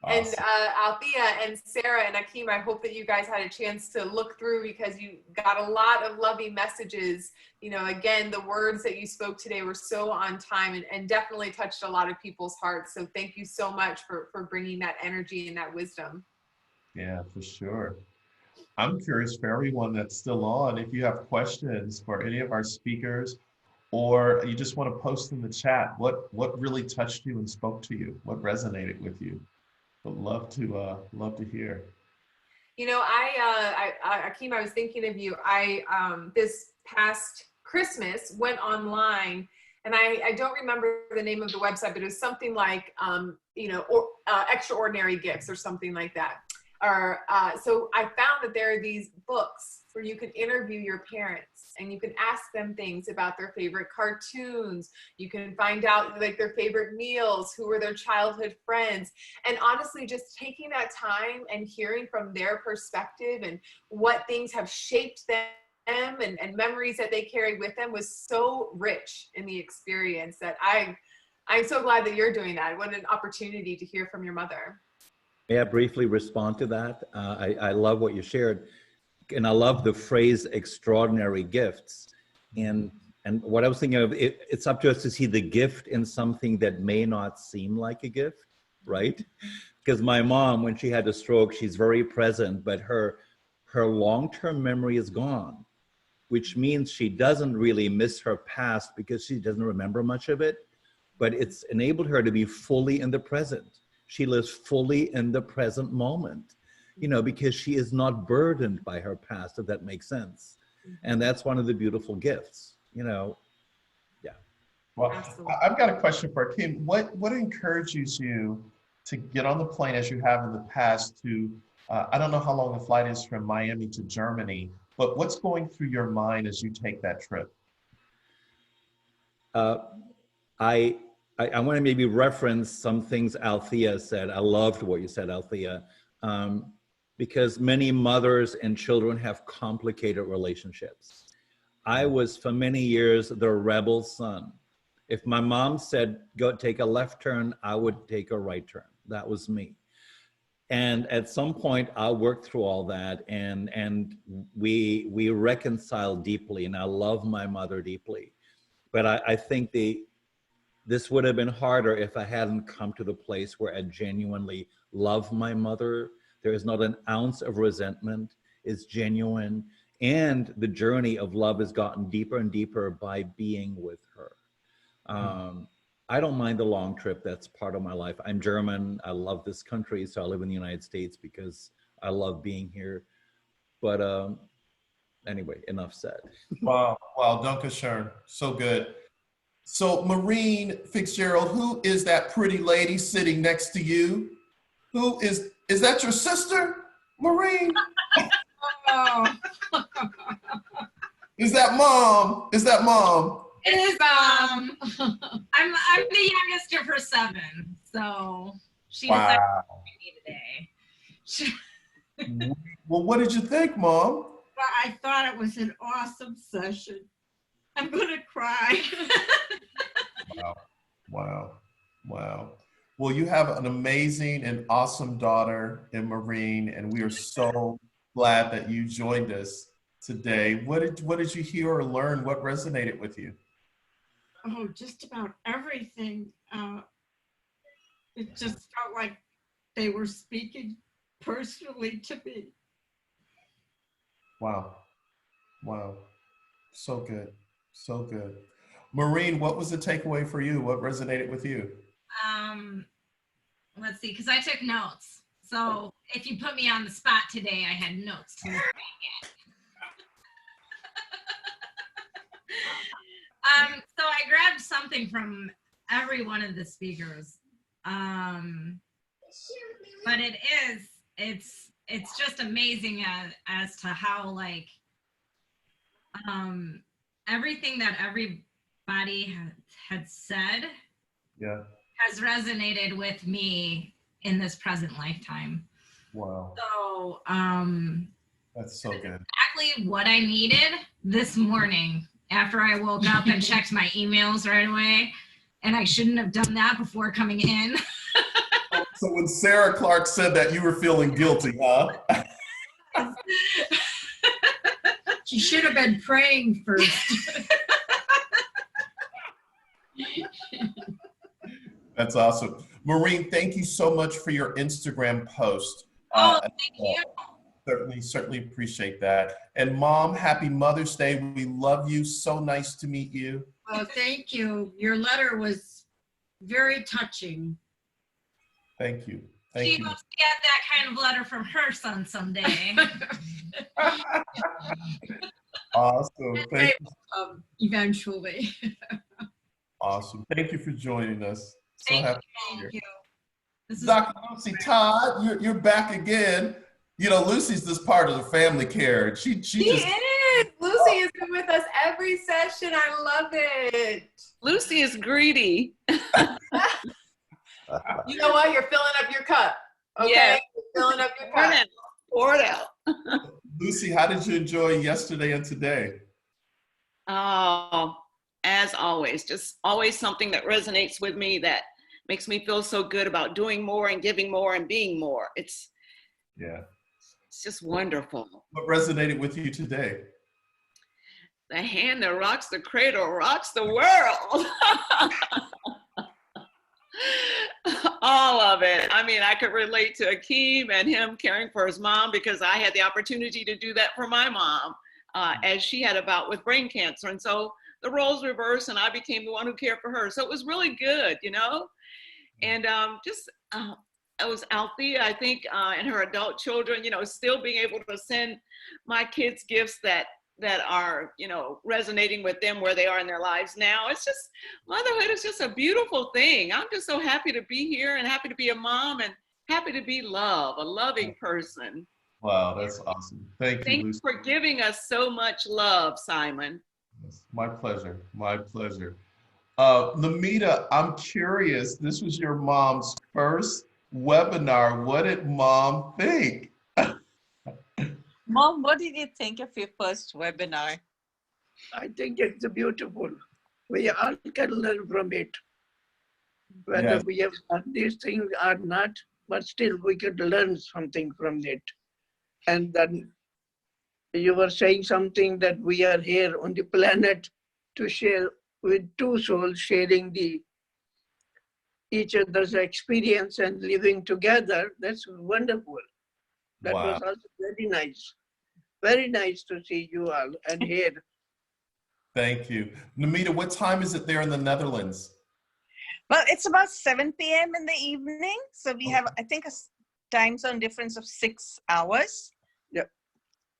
Awesome. And Althea and Sara and Achim, I hope that you guys had a chance to look through because you got a lot of loving messages. You know, again, the words that you spoke today were so on time and definitely touched a lot of people's hearts. So thank you so much for bringing that energy and that wisdom. Yeah, for sure. I'm curious for everyone that's still on, if you have questions for any of our speakers, or you just want to post in the chat, what really touched you and spoke to you? What resonated with you? Would love to hear. You know, Achim, I was thinking of you. This past Christmas went online, and I don't remember the name of the website, but it was something like, Extraordinary Gifts or something like that. So I found that there are these books where you can interview your parents and you can ask them things about their favorite cartoons. You can find out like their favorite meals, who were their childhood friends. And honestly, just taking that time and hearing from their perspective and what things have shaped them and memories that they carry with them was so rich in the experience that I'm so glad that you're doing that. What an opportunity to hear from your mother. May I briefly respond to that? I love what you shared. and I love the phrase extraordinary gifts. And what I was thinking of, it's up to us to see the gift in something that may not seem like a gift, right? Because my mom, when she had a stroke, she's very present, but her long-term memory is gone, which means she doesn't really miss her past because she doesn't remember much of it, but it's enabled her to be fully in the present. She lives fully in the present moment, you know, because she is not burdened by her past, if that makes sense. And that's one of the beautiful gifts, you know. Yeah. Well, Absolutely. I've got a question for Achim. What encourages you to get on the plane as you have in the past to, I don't know how long the flight is from Miami to Germany, but what's going through your mind as you take that trip? I want to maybe reference some things Althea said. I loved what you said, Althea, because many mothers and children have complicated relationships. I was for many years the rebel son. If my mom said, go take a left turn, I would take a right turn. That was me. And at some point I worked through all that and we reconciled deeply, and I love my mother deeply. But I think this would have been harder if I hadn't come to the place where I genuinely love my mother. There is not an ounce of resentment. It's genuine. And the journey of love has gotten deeper and deeper by being with her. I don't mind the long trip. That's part of my life. I'm German. I love this country. So I live in the United States because I love being here. But anyway, enough said. Wow, Danke schön. So good. So Maureen Fitzgerald, who is that pretty lady sitting next to you? Who is that your sister, Maureen? Oh. Is that mom? Is that mom? It is I'm the youngest of her 7, so she decided to meet me today. Well, what did you think, Mom? I thought it was an awesome session. I'm gonna cry. Wow. Well, you have an amazing and awesome daughter in Maureen, and we are so glad that you joined us today. What did you hear or learn? What resonated with you? Oh, just about everything. It just felt like they were speaking personally to me. Wow. So good. Maureen, what was the takeaway for you? What resonated with you? Let's see, because I took notes. So if you put me on the spot today, I had notes to look back at. So I grabbed something from every one of the speakers. But it's just amazing as to how, like, everything that everybody had said has resonated with me in this present lifetime. Wow. So That's so good. Exactly what I needed this morning after I woke up and checked my emails right away. And I shouldn't have done that before coming in. So when Sara Clarke said that, you were feeling guilty, huh? She should have been praying first. That's awesome. Maureen, thank you so much for your Instagram post. Thank you. Certainly appreciate that. And Mom, happy Mother's Day. We love you. So nice to meet you. Oh, thank you. Your letter was very touching. Thank you. She hopes to get that kind of letter from her son someday. Awesome. Thank you. Eventually. Awesome. Thank you for joining us. So happy to be here. You. Dr. Lucy Todd, you're back again. You know, Lucy's this part of the family care. She is. Lucy has been with us every session. I love it. Lucy is greedy. You know what? You're filling up your cup. Okay? Yeah. You're filling up your cup. Pour it out. Lucy, how did you enjoy yesterday and today? Oh, as always, just always something that resonates with me that makes me feel so good about doing more and giving more and being more. It's just wonderful. What resonated with you today? The hand that rocks the cradle rocks the world. All of it. I mean, I could relate to Achim and him caring for his mom because I had the opportunity to do that for my mom as she had a bout with brain cancer. And so the roles reversed and I became the one who cared for her. So it was really good, you know? And it was Althea, I think, and her adult children, you know, still being able to send my kids gifts that are, you know, resonating with them where they are in their lives now. It's just, motherhood is just a beautiful thing. I'm just so happy to be here and happy to be a mom and happy to be a loving person. Wow, that's awesome. Thank you. Thanks for giving us so much love, Simon. Yes, my pleasure. My pleasure. Namita, I'm curious. This was your mom's first webinar. What did mom think? Mom, what did you think of your first webinar? I think it's beautiful. We all can learn from it. Whether we have done these things or not, but still we could learn something from it. And then you were saying something that we are here on the planet to share with two souls, sharing each other's experience and living together. That's wonderful. That was also very nice. Very nice to see you all and hear. Thank you. Namita, what time is it there in the Netherlands? Well, it's about 7 p.m. in the evening. So we have, I think, a time zone difference of 6 hours. Yep.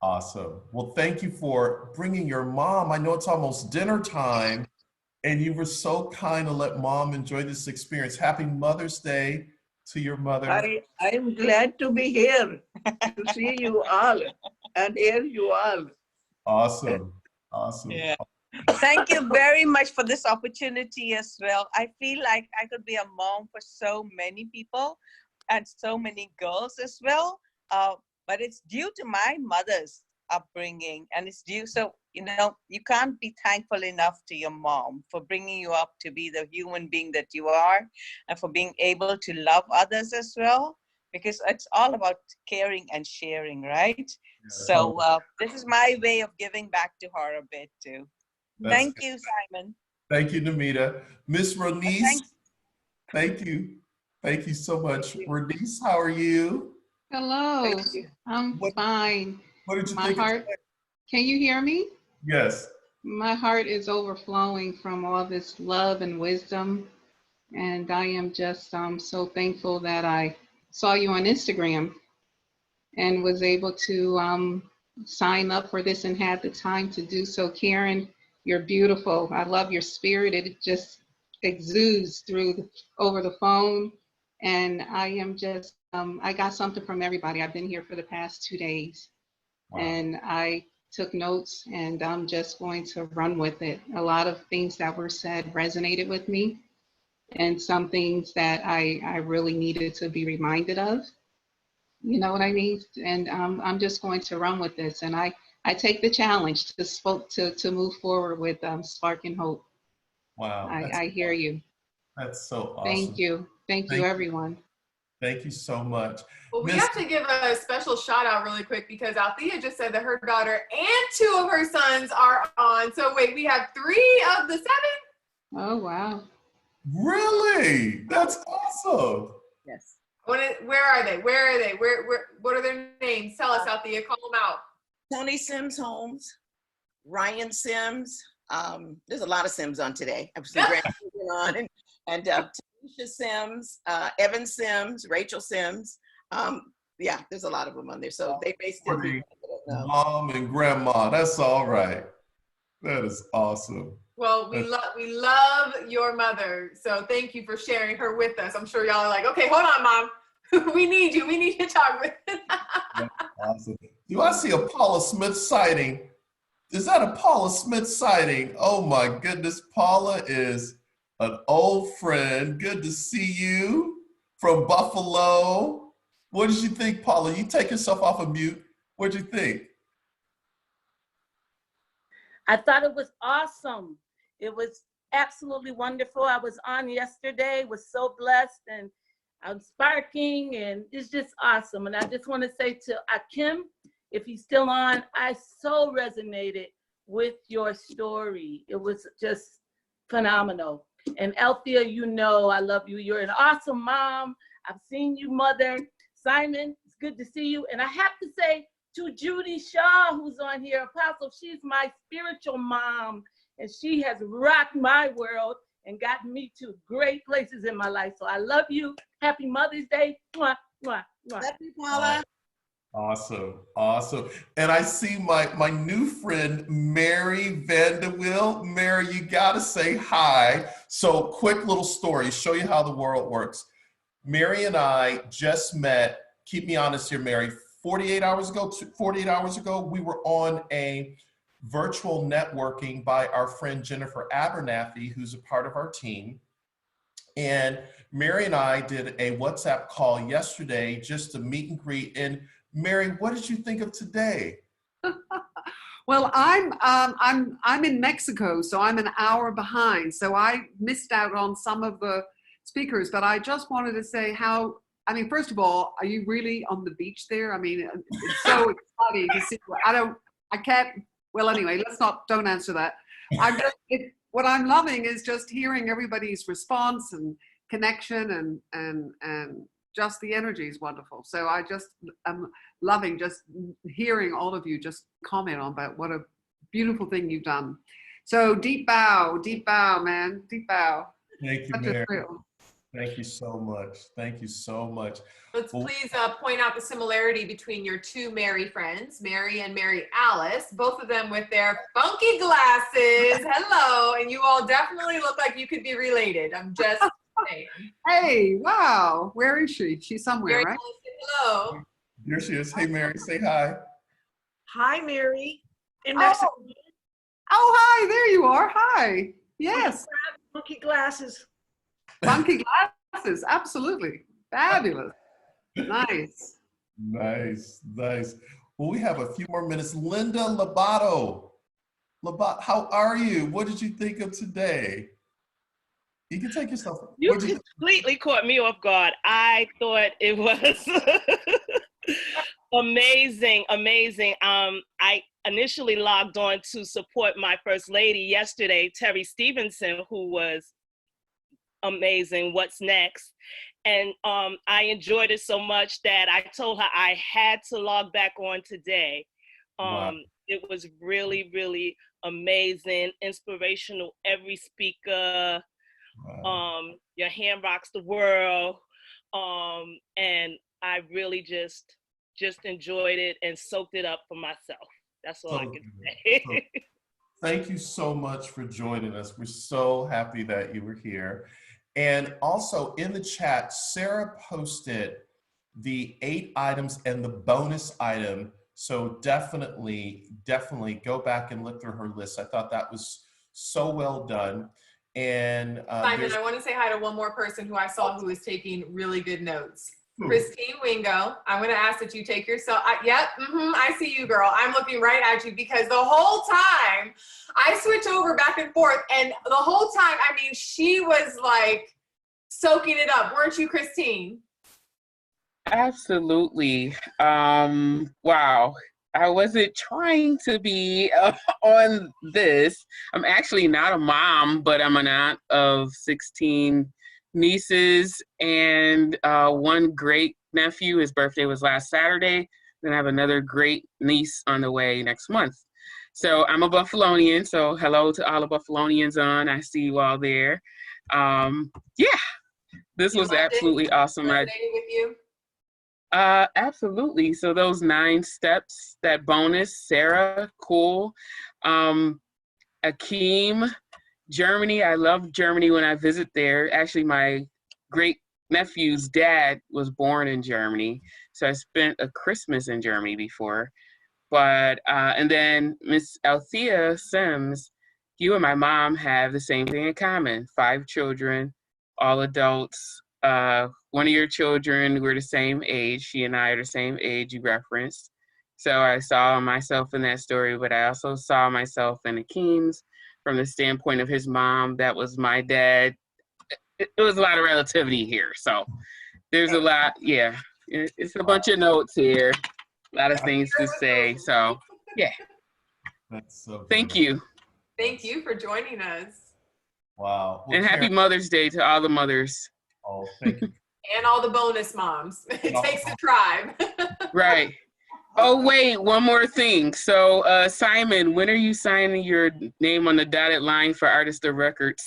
Awesome. Well, thank you for bringing your mom. I know it's almost dinner time, and you were so kind to let mom enjoy this experience. Happy Mother's Day to your mother. I'm glad to be here to see you all and hear you all. Awesome. Awesome. Yeah. Thank you very much for this opportunity as well. I feel like I could be a mom for so many people and so many girls as well. But it's due to my mother's upbringing, and it's due, so, you know, you can't be thankful enough to your mom for bringing you up to be the human being that you are and for being able to love others as well, because it's all about caring and sharing, right? Yeah, so this is my way of giving back to her a bit too. Thank you, Simon. Thank you, Namita. Miss Ronice, thank you. Thank you so much. Ronice, how are you? Hello, I'm fine. What did you My think? heart, can you hear me? Yes. My heart is overflowing from all this love and wisdom. And I am just so thankful that I saw you on Instagram and was able to sign up for this and had the time to do so. Karen, you're beautiful. I love your spirit. It just exudes over the phone. And I am just, I got something from everybody. I've been here for the past 2 days. Wow. And I took notes and I'm just going to run with it. A lot of things that were said resonated with me, and some things that I really needed to be reminded of. You know what I mean? And I'm just going to run with this. And I take the challenge to move forward with Spark and Hope. Wow. I hear you. That's so awesome. Thank you. Thank you, everyone. Thank you so much. Well, we have to give a special shout out really quick because Althea just said that her daughter and 2 of her sons are on. So wait, we have 3 of the 7? Oh, wow. Really? That's awesome. Yes. Where are they? Where are they? What are their names? Tell us, Althea. Call them out. Tony Sims Holmes, Ryan Sims. There's a lot of Sims on today. I have some grandchildren on, and Tanisha Sims, Evan Sims, Rachel Sims. Yeah, there's a lot of them on there. So they basically mom and grandma. That's all right. That is awesome. Well, we love your mother. So thank you for sharing her with us. I'm sure y'all are like, okay, hold on, Mom. We need you. We need you to talk with. Awesome. Do I see a Paula Smith sighting? Is that a Paula Smith sighting? Oh my goodness. Paula is an old friend. Good to see you from Buffalo. What did you think, Paula? You take yourself off of mute. What did you think? I thought it was awesome. It was absolutely wonderful. I was on yesterday, was so blessed, and I'm sparking, and it's just awesome. And I just want to say to Achim, if he's still on, I so resonated with your story. It was just phenomenal. And Althea, you know I love you. You're an awesome mom. I've seen you mother. Simon, it's good to see you. And I have to say to Judy Shaw, who's on here, Apostle, she's my spiritual mom. And she has rocked my world and gotten me to great places in my life. So I love you. Happy Mother's Day. Mwah, mwah, mwah. Love you, Paula. Awesome, awesome. And I see my new friend, Mary Vanderwill. Mary, you gotta say hi. So quick little story, show you how the world works. Mary and I just met, keep me honest here, Mary, 48 hours ago, we were on a virtual networking by our friend Jennifer Abernathy, who's a part of our team. And Mary and I did a WhatsApp call yesterday just to meet and greet. And Mary, what did you think of today? Well, I'm in Mexico, so I'm an hour behind. So I missed out on some of the speakers, but I just wanted to say how, I mean, first of all, are you really on the beach there? I mean, it's so exciting to see. I can't, well, anyway, don't answer that. What I'm loving is just hearing everybody's response and connection and just the energy is wonderful. So I just am loving just hearing all of you just comment on about what a beautiful thing you've done. So deep bow, man, deep bow. Thank you, Mary. Thank you so much. Thank you so much. Let's please point out the similarity between your two Mary friends, Mary and Mary Alice, both of them with their funky glasses. Hello, and you all definitely look like you could be related. I'm just saying. Hey, wow. Where is she? She's somewhere, Mary right? Alice, hello. Here she is. Hey, Mary, say hi. Hi, Mary. In Mexico. Oh, hi. There you are. Hi. Yes. Funky glasses. Funky glasses. Absolutely. Fabulous. Nice. Nice. Well, we have a few more minutes. Linda Labato. How are you? What did you think of today? You can take yourself. You completely caught me off guard. I thought it was amazing. I initially logged on to support my First Lady yesterday, Terry Stevenson, who was amazing. What's next? And I enjoyed it so much that I told her I had to log back on today. Wow. It was really, really amazing, inspirational. Every speaker. Wow. Your hand rocks the world, and I really just enjoyed it and soaked it up for myself. That's all I can say. Thank you so much for joining us. We're so happy that you were here. And also in the chat, Sarah posted the 8 items and the bonus item. So definitely go back and look through her list. I thought that was so well done. And Simon, I want to say hi to one more person who I saw who was taking really good notes. Christine Wingo. I'm going to ask that you take yourself. I see you, girl. I'm looking right at you because the whole time I switch over back and forth, and the whole time, I mean, she was like soaking it up, weren't you, Christine? Absolutely. Wow. I wasn't trying to be on this. I'm actually not a mom, but I'm an aunt of 16 nieces and one great nephew. His birthday was last Saturday. Then I have another great niece on the way next month. So I'm a Buffalonian. So hello to all the Buffalonians on. I see you all there. Yeah, this was absolutely awesome. Resonated with you? Absolutely. So those 9 steps, that bonus, Sarah, cool. Achim, Germany. I love Germany when I visit there. Actually, my great nephew's dad was born in Germany. So I spent a Christmas in Germany before. But, and then Miss Althea Sims, you and my mom have the same thing in common. 5 children, all adults. One of your children were the same age. She and I are the same age you referenced. So I saw myself in that story, but I also saw myself in Achim's from the standpoint of his mom. That was my dad. It was a lot of relativity here. So there's a lot. Yeah, it's a bunch of notes here, a lot of things to say. So yeah. That's so Thank you. Thank you for joining us. Wow. Well, And happy Karen, Mother's Day to all the mothers. oh, thank you. And all the bonus moms. It takes a tribe. Right. Oh, wait, one more thing. So, Simon, when are you signing your name on the dotted line for Artist of Records?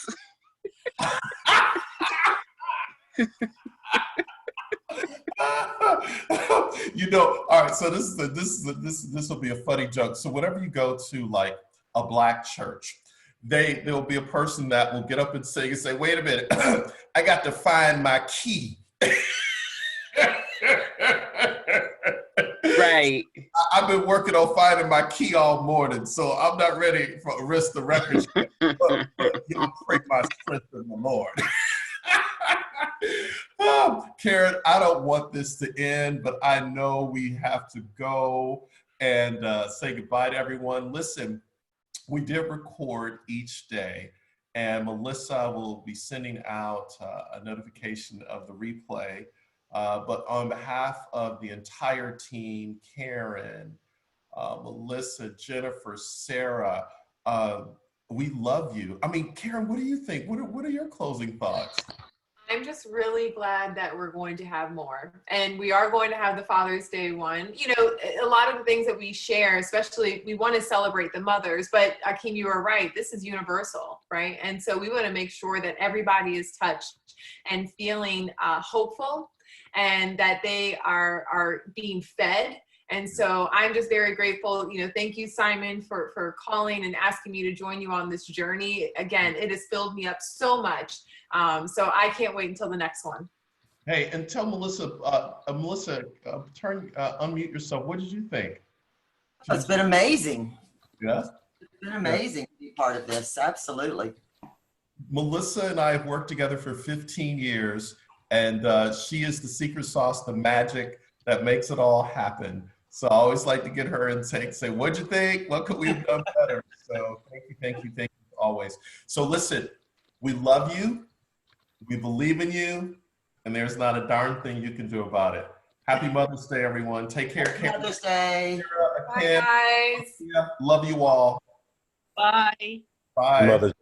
You know, all right, so this will be a funny joke. So whenever you go to like a Black church, there'll be a person that will get up and sing and say, wait a minute, I got to find my key. Right. I've been working on finding my key all morning, so I'm not ready for Arrest the Records. But pray my strength in the Lord. Karen, I don't want this to end, but I know we have to go and say goodbye to everyone. Listen, we did record each day, and Melissa will be sending out a notification of the replay. But on behalf of the entire team, Karen, Melissa, Jennifer, Sarah, we love you. I mean, Karen, what do you think? What are your closing thoughts? I'm just really glad that we're going to have more. And we are going to have the Father's Day one. You know, a lot of the things that we share, especially we want to celebrate the mothers, but Achim, you are right. This is universal, right? And so we want to make sure that everybody is touched and feeling hopeful and that they are being fed. And so I'm just very grateful. You know, thank you, Simon, for calling and asking me to join you on this journey. Again, it has filled me up so much. So I can't wait until the next one. Hey, and tell Melissa, unmute yourself. What did you think? It's been amazing. Yeah? It's been amazing to be part of this. Absolutely. Melissa and I have worked together for 15 years, and she is the secret sauce, the magic that makes it all happen. So I always like to get her and say, what'd you think? What could we have done better? So thank you always. So listen, we love you. We believe in you, and there's not a darn thing you can do about it. Happy Mother's Day, everyone. Take care. Happy Mother's Day. Bye, guys. Love you all. Bye. Bye. Mother's